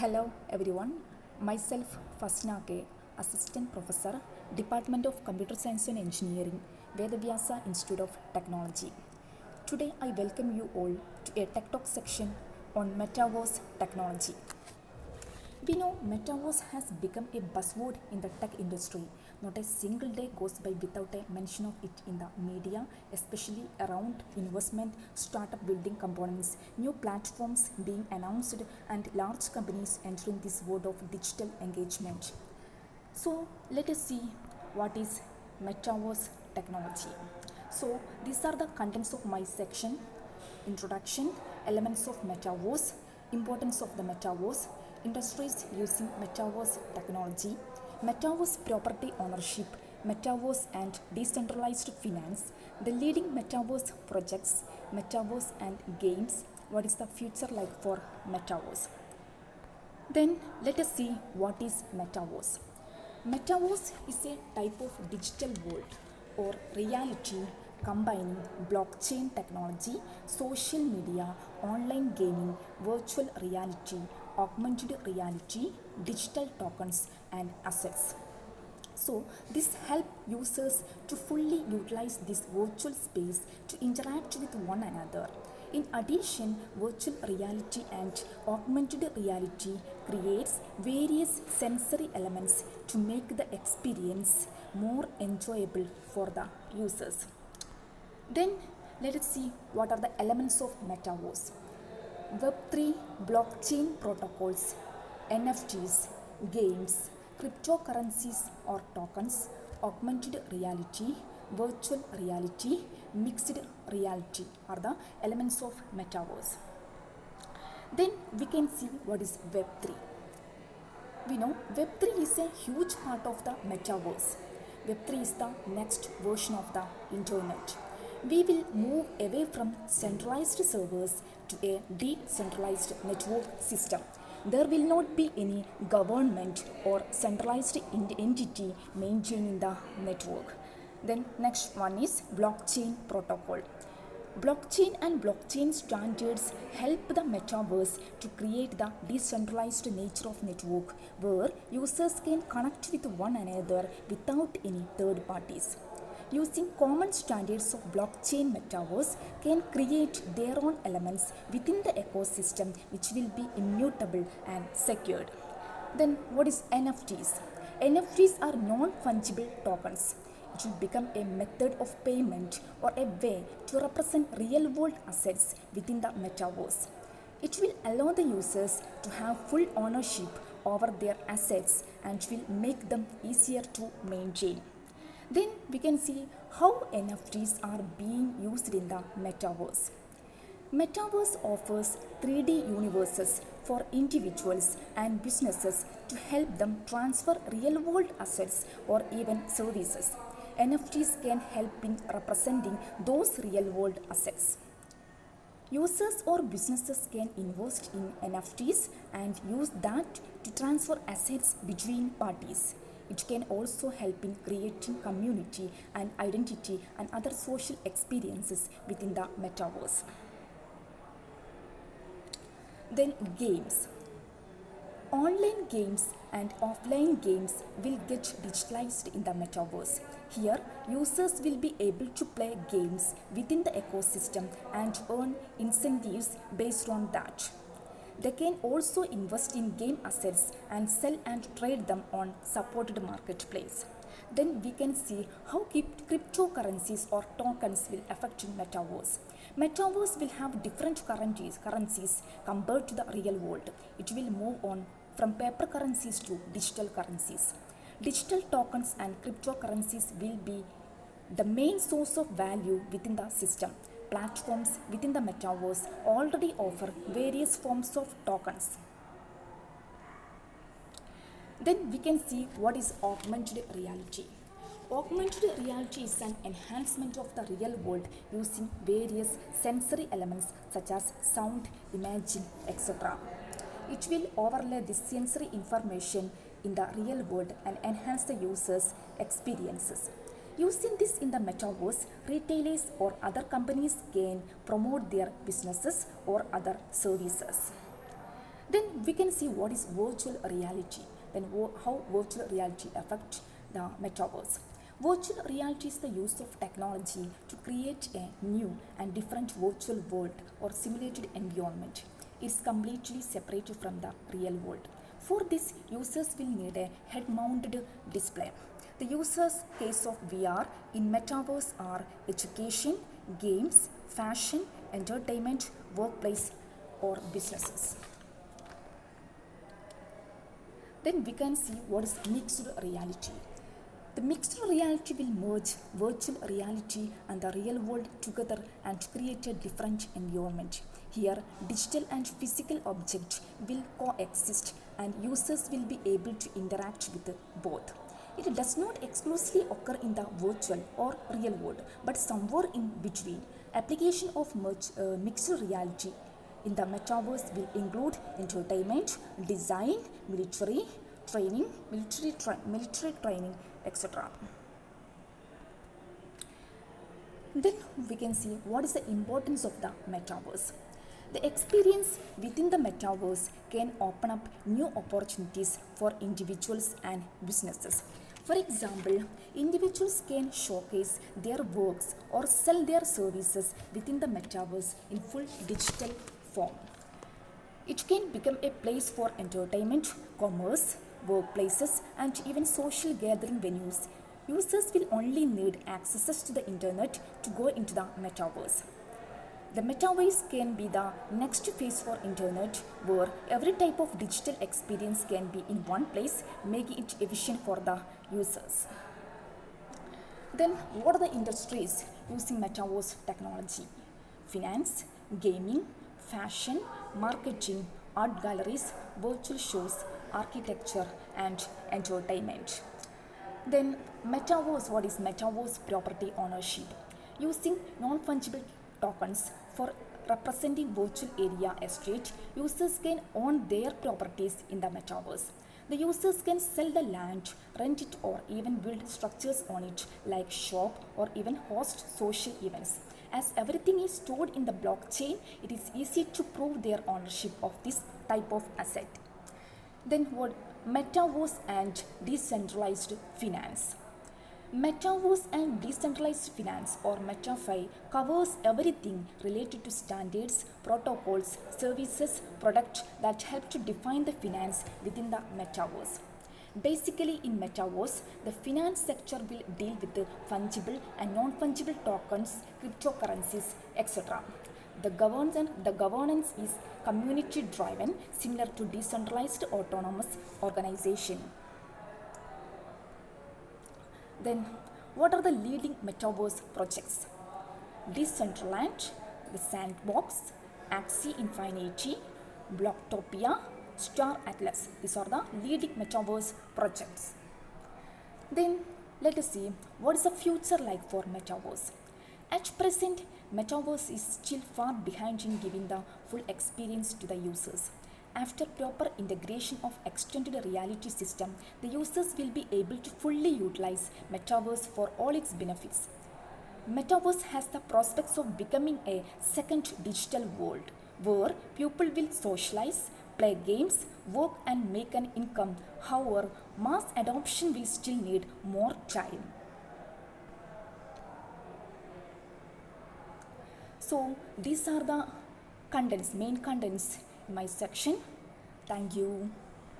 Hello everyone, myself Fasna K, Assistant Professor, Department of Computer Science and Engineering, Vedavyasa Institute of Technology. Today I welcome you all to a Tech Talk section on Metaverse technology. We know Metaverse has become a buzzword in the tech industry. Not a single day goes by without a mention of it in the media, especially around investment, startup building components, new platforms being announced, and large companies entering this world of digital engagement. So, let us see what is Metaverse technology. So, these are the contents of my section: introduction, elements of Metaverse, importance of the Metaverse, industries using Metaverse technology, Metaverse property ownership, Metaverse and decentralized finance, the leading Metaverse projects, Metaverse and games, what is the future like for Metaverse. Then let us see what is Metaverse. Metaverse is a type of digital world or reality combining blockchain technology, social media, online gaming, virtual reality, augmented reality, digital tokens, and assets. So, this helps users to fully utilize this virtual space to interact with one another. In addition, virtual reality and augmented reality creates various sensory elements to make the experience more enjoyable for the users. Then let us see what are the elements of Metaverse. Web3 blockchain protocols, NFTs, games, cryptocurrencies or tokens, augmented reality, virtual reality, mixed reality are the elements of Metaverse. Then we can see what is Web3. We know Web3 is a huge part of the Metaverse. Web3 is the next version of the internet. We will move away from centralized servers to a decentralized network system. There will not be any government or centralized entity maintaining the network. Then next one is blockchain protocol. Blockchain and blockchain standards help the metaverse to create the decentralized nature of network where users can connect with one another without any third parties. Using common standards of blockchain, metaverse can create their own elements within the ecosystem which will be immutable and secured. Then what is NFTs? NFTs are non-fungible tokens. It will become a method of payment or a way to represent real-world assets within the metaverse. It will allow the users to have full ownership over their assets and will make them easier to maintain. Then we can see how NFTs are being used in the metaverse. Metaverse offers 3D universes for individuals and businesses to help them transfer real-world assets or even services. NFTs can help in representing those real-world assets. Users or businesses can invest in NFTs and use that to transfer assets between parties. It can also help in creating community and identity and other social experiences within the metaverse. Then games. Online games and offline games will get digitalized in the metaverse. Here, users will be able to play games within the ecosystem and earn incentives based on that. They can also invest in game assets and sell and trade them on supported marketplace. Then we can see how cryptocurrencies or tokens will affect metaverse. Metaverse will have different currencies compared to the real world. It will move on from paper currencies to digital currencies. Digital tokens and cryptocurrencies will be the main source of value within the system. Platforms within the metaverse already offer various forms of tokens. Then we can see what is augmented reality. Augmented reality is an enhancement of the real world using various sensory elements such as sound, imaging, etc. It will overlay the sensory information in the real world and enhance the user's experiences. Using this in the metaverse, retailers or other companies can promote their businesses or other services. Then we can see what is virtual reality, then how virtual reality affects the metaverse. Virtual reality is the use of technology to create a new and different virtual world or simulated environment. It's completely separated from the real world. For this, users will need a head-mounted display. The users' case of VR in metaverse are education, games, fashion, entertainment, workplace, or businesses. Then we can see what is mixed reality. The mixed reality will merge virtual reality and the real world together and create a different environment. Here, digital and physical objects will coexist and users will be able to interact with both. It does not exclusively occur in the virtual or real world, but somewhere in between. Application of mixed reality in the metaverse will include entertainment, design, military training, etc. Then we can see what is the importance of the metaverse. The experience within the metaverse can open up new opportunities for individuals and businesses. For example, individuals can showcase their works or sell their services within the metaverse in full digital form. It can become a place for entertainment, commerce, workplaces, and even social gathering venues. Users will only need access to the internet to go into the metaverse. The metaverse can be the next phase for internet, where every type of digital experience can be in one place, making it efficient for the users. Then what are the industries using metaverse technology? Finance, gaming, fashion, marketing, art galleries, virtual shows, architecture, and entertainment. Then metaverse, what is metaverse property ownership? Using non-fungible tokens for representing virtual area estate, users can own their properties in the metaverse. The users can sell the land, rent it, or even build structures on it like shop or even host social events. As everything is stored in the blockchain, it is easy to prove their ownership of this type of asset. Then what? Metaverse and decentralized finance. Metaverse and decentralized finance, or MetaFi, covers everything related to standards, protocols, services, products that help to define the finance within the metaverse. Basically, in metaverse, the finance sector will deal with the fungible and non-fungible tokens, cryptocurrencies, etc. The governance is community driven, similar to decentralized autonomous organization. Then, what are the leading metaverse projects? Decentraland, the Sandbox, Axie Infinity, Blocktopia, Star Atlas. These are the leading metaverse projects. Then, let us see what is the future like for metaverse. At present, metaverse is still far behind in giving the full experience to the users. After proper integration of extended reality system, the users will be able to fully utilize metaverse for all its benefits. Metaverse has the prospects of becoming a second digital world where people will socialize, play games, work and make an income. However, mass adoption will still need more time. So these are the main contents in my section. Thank you.